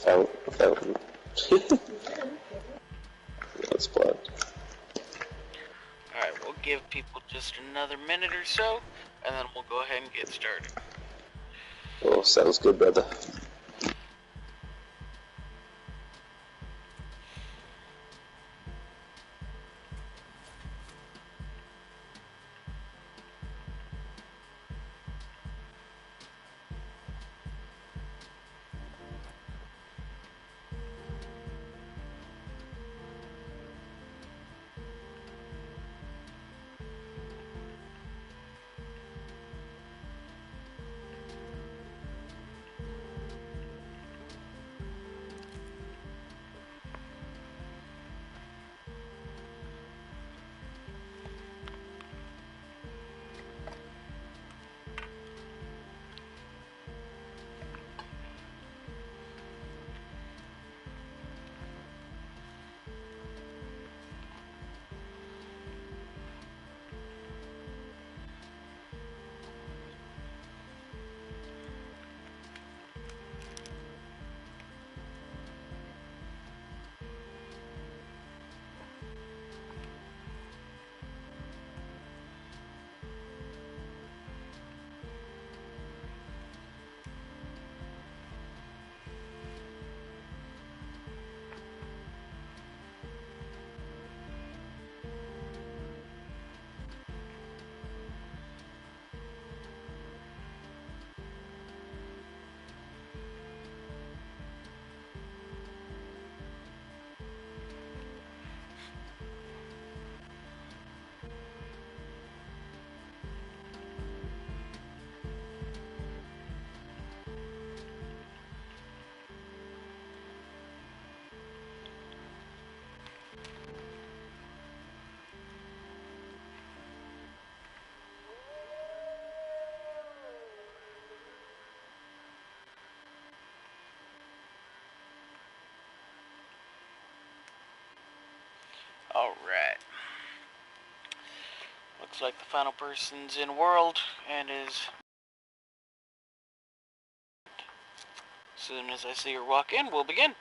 Without that's blood. Alright, we'll give people just another minute or so, and then we'll go ahead and get started. Oh, sounds good, brother. Alright. Looks like the final person's in world and is... As soon as I see her walk in, we'll begin.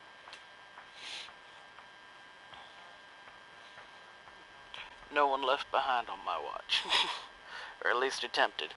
No one left behind on my watch. Or at least attempted.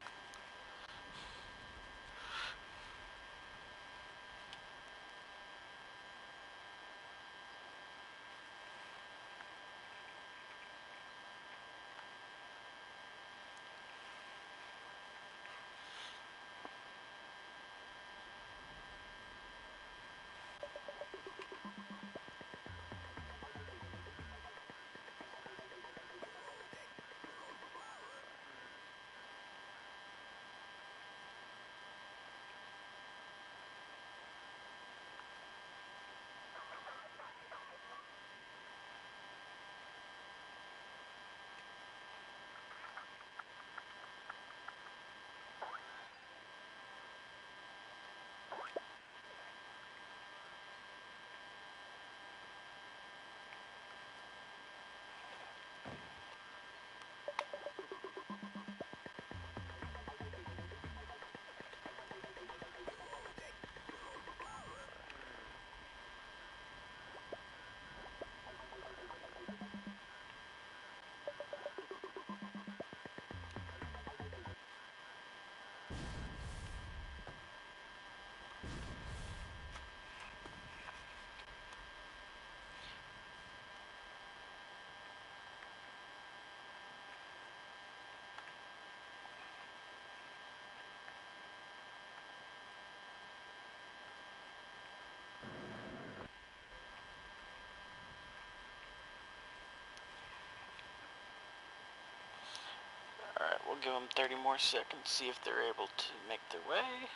Alright, we'll give them 30 more seconds, see if they're able to make their way.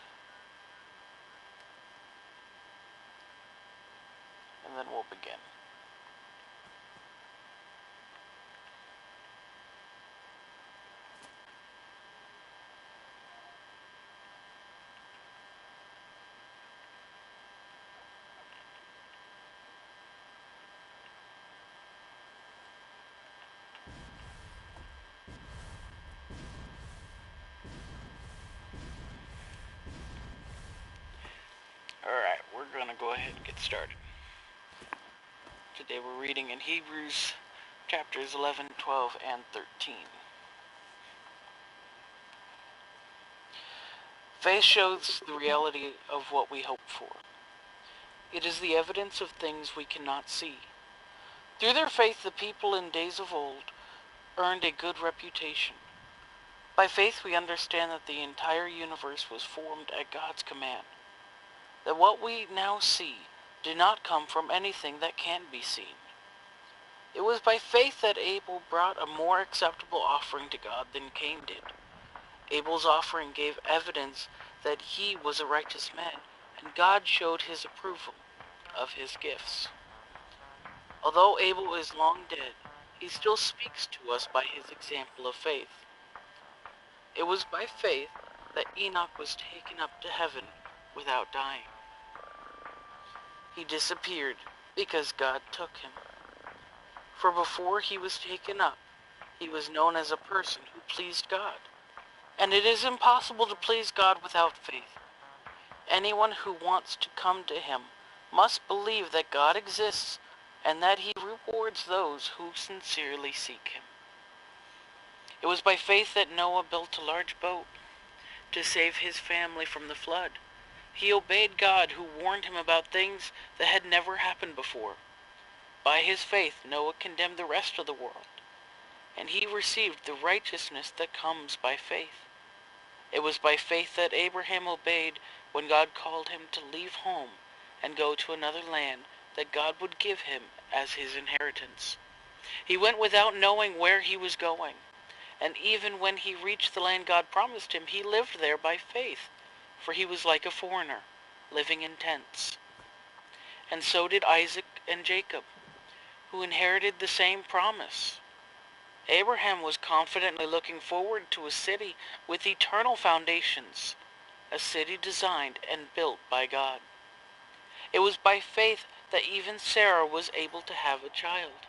And then we'll begin. Alright, we're going to go ahead and get started. Today we're reading in Hebrews chapters 11, 12, and 13. Faith shows the reality of what we hope for. It is the evidence of things we cannot see. Through their faith, the people in days of old earned a good reputation. By faith, we understand that the entire universe was formed at God's command, that what we now see did not come from anything that can be seen. It was by faith that Abel brought a more acceptable offering to God than Cain did. Abel's offering gave evidence that he was a righteous man, and God showed his approval of his gifts. Although Abel is long dead, he still speaks to us by his example of faith. It was by faith that Enoch was taken up to heaven without dying. He disappeared because God took him. For before he was taken up, he was known as a person who pleased God. And it is impossible to please God without faith. Anyone who wants to come to him must believe that God exists and that he rewards those who sincerely seek him. It was by faith that Noah built a large boat to save his family from the flood. He obeyed God, who warned him about things that had never happened before. By his faith, Noah condemned the rest of the world, and he received the righteousness that comes by faith. It was by faith that Abraham obeyed when God called him to leave home and go to another land that God would give him as his inheritance. He went without knowing where he was going, and even when he reached the land God promised him, he lived there by faith, for he was like a foreigner, living in tents. And so did Isaac and Jacob, who inherited the same promise. Abraham was confidently looking forward to a city with eternal foundations, a city designed and built by God. It was by faith that even Sarah was able to have a child,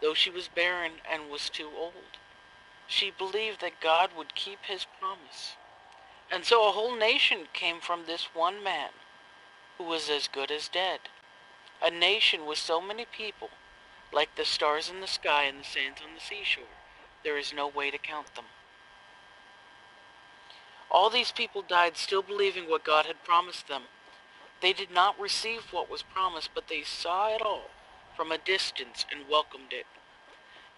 though she was barren and was too old. She believed that God would keep his promise. And so a whole nation came from this one man, who was as good as dead. A nation with so many people, like the stars in the sky and the sands on the seashore, there is no way to count them. All these people died still believing what God had promised them. They did not receive what was promised, but they saw it all from a distance and welcomed it.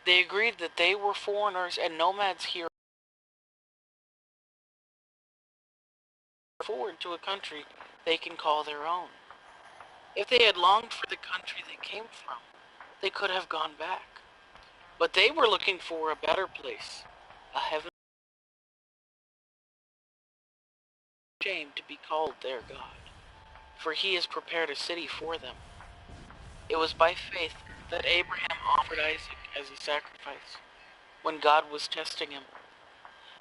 They agreed that they were foreigners and nomads here, forward to a country they can call their own. If they had longed for the country they came from, they could have gone back. But they were looking for a better place, a heaven, ashamed to be called their God, for he has prepared a city for them. It was by faith that Abraham offered Isaac as a sacrifice when God was testing him.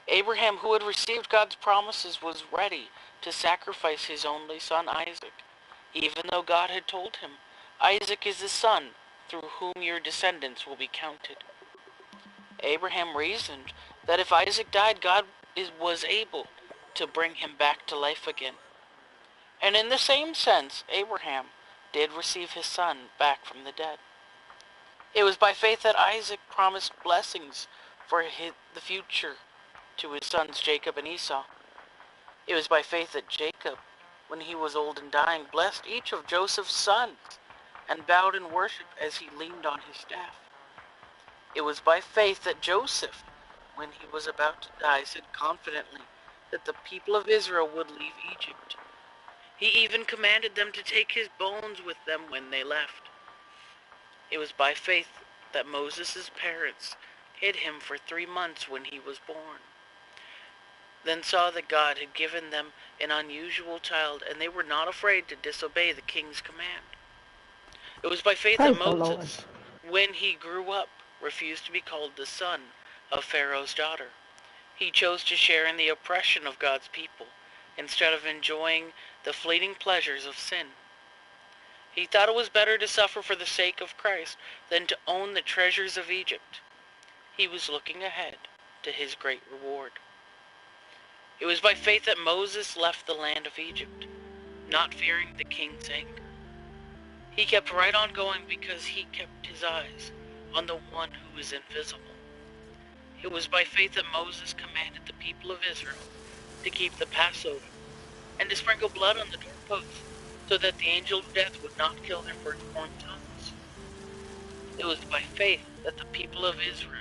Abraham, who had received God's promises, was ready to sacrifice his only son Isaac, even though God had told him, "Isaac is the son through whom your descendants will be counted." Abraham reasoned that if Isaac died, God was able to bring him back to life again. And in the same sense, Abraham did receive his son back from the dead. It was by faith that Isaac promised blessings for the future to his sons Jacob and Esau. It was by faith that Jacob, when he was old and dying, blessed each of Joseph's sons and bowed in worship as he leaned on his staff. It was by faith that Joseph, when he was about to die, said confidently that the people of Israel would leave Egypt. He even commanded them to take his bones with them when they left. It was by faith that Moses' parents hid him for 3 months when he was born, then saw that God had given them an unusual child, and they were not afraid to disobey the king's command. It was by faith that Moses, when he grew up, refused to be called the son of Pharaoh's daughter. He chose to share in the oppression of God's people, instead of enjoying the fleeting pleasures of sin. He thought it was better to suffer for the sake of Christ than to own the treasures of Egypt. He was looking ahead to his great reward. It was by faith that Moses left the land of Egypt. not fearing the king's anger. He kept right on going because he kept his eyes on the one who is invisible. It was by faith that Moses commanded the people of Israel to keep the Passover and to sprinkle blood on the doorposts so that the angel of death would not kill their firstborn sons. It was by faith that the people of Israel